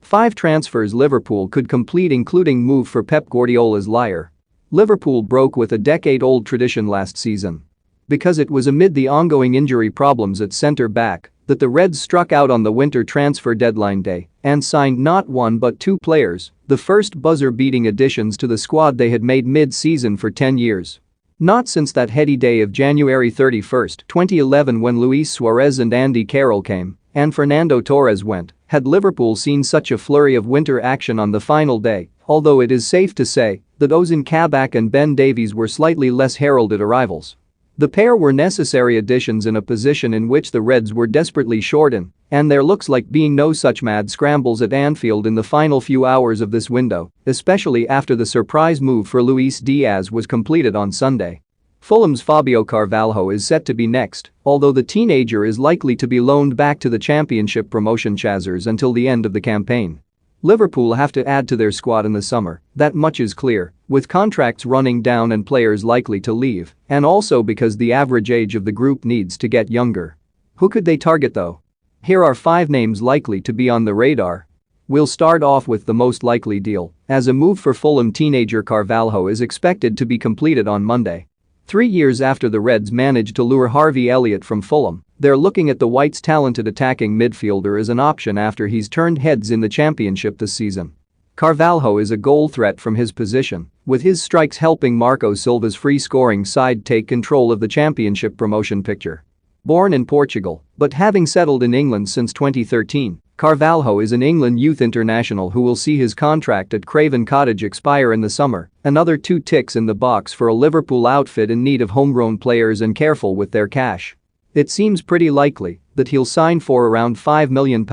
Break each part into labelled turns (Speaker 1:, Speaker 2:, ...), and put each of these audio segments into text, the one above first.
Speaker 1: 5 transfers Liverpool could complete, including move for Pep Guardiola's Liar. Liverpool broke with a decade-old tradition last season. Because it was amid the ongoing injury problems at centre-back that the Reds struck out on the winter transfer deadline day and signed not 1 but 2 players, the first buzzer-beating additions to the squad they had made mid-season for 10 years. Not since that heady day of January 31, 2011, when Luis Suarez and Andy Carroll came and Fernando Torres went, had Liverpool seen such a flurry of winter action on the final day, although it is safe to say that Ozan Kabak and Ben Davies were slightly less heralded arrivals. The pair were necessary additions in a position in which the Reds were desperately short in, and there looks like being no such mad scrambles at Anfield in the final few hours of this window, especially after the surprise move for Luis Diaz was completed on Sunday. Fulham's Fabio Carvalho is set to be next, although the teenager is likely to be loaned back to the Championship promotion chasers until the end of the campaign. Liverpool have to add to their squad in the summer, that much is clear, with contracts running down and players likely to leave, and also because the average age of the group needs to get younger. Who could they target though? Here are 5 names likely to be on the radar. We'll start off with the most likely deal, as a move for Fulham teenager Carvalho is expected to be completed on Monday. 3 years after the Reds managed to lure Harvey Elliott from Fulham, they're looking at the Whites' talented attacking midfielder as an option after he's turned heads in the Championship this season. Carvalho is a goal threat from his position, with his strikes helping Marco Silva's free-scoring side take control of the Championship promotion picture. Born in Portugal, but having settled in England since 2013, Carvalho is an England youth international who will see his contract at Craven Cottage expire in the summer, another 2 ticks in the box for a Liverpool outfit in need of homegrown players and careful with their cash. It seems pretty likely that he'll sign for around £5 million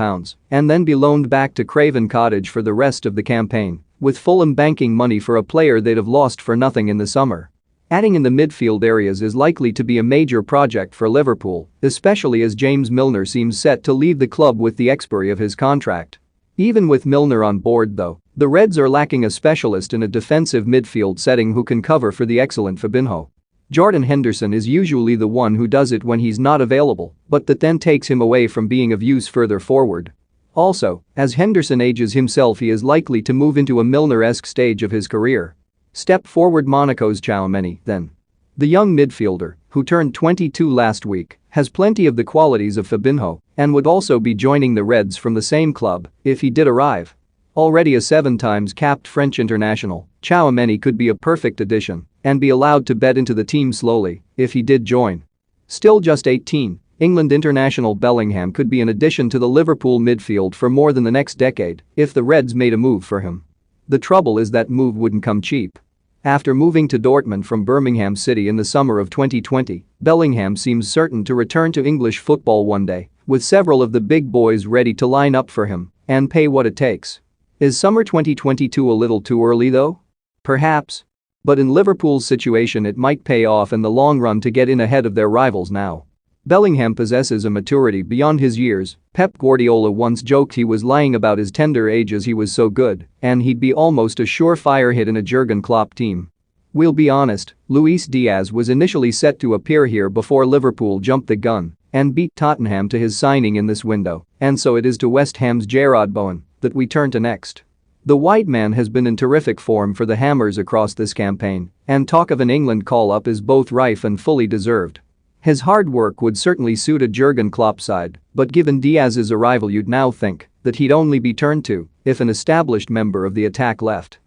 Speaker 1: and then be loaned back to Craven Cottage for the rest of the campaign, with Fulham banking money for a player they'd have lost for nothing in the summer. Adding in the midfield areas is likely to be a major project for Liverpool, especially as James Milner seems set to leave the club with the expiry of his contract. Even with Milner on board though, the Reds are lacking a specialist in a defensive midfield setting who can cover for the excellent Fabinho. Jordan Henderson is usually the one who does it when he's not available, but that then takes him away from being of use further forward. Also, as Henderson ages himself, he is likely to move into a Milner-esque stage of his career. Step forward Monaco's Tchouaméni, then. The young midfielder, who turned 22 last week, has plenty of the qualities of Fabinho and would also be joining the Reds from the same club if he did arrive. Already a 7 times capped French international, Tchouaméni could be a perfect addition and be allowed to bed into the team slowly if he did join. Still just 18, England international Bellingham could be an addition to the Liverpool midfield for more than the next decade if the Reds made a move for him. The trouble is that move wouldn't come cheap. After moving to Dortmund from Birmingham City in the summer of 2020, Bellingham seems certain to return to English football one day, with several of the big boys ready to line up for him and pay what it takes. Is summer 2022 a little too early though? Perhaps. But in Liverpool's situation it might pay off in the long run to get in ahead of their rivals now. Bellingham possesses a maturity beyond his years. Pep Guardiola once joked he was lying about his tender age as he was so good and he'd be almost a surefire hit in a Jurgen Klopp team. We'll be honest, Luis Diaz was initially set to appear here before Liverpool jumped the gun and beat Tottenham to his signing in this window, and so it is to West Ham's Jarrod Bowen that we turn to next. The white man has been in terrific form for the Hammers across this campaign, and talk of an England call-up is both rife and fully deserved. His hard work would certainly suit a Jurgen Klopp side, but given Diaz's arrival you'd now think that he'd only be turned to if an established member of the attack left.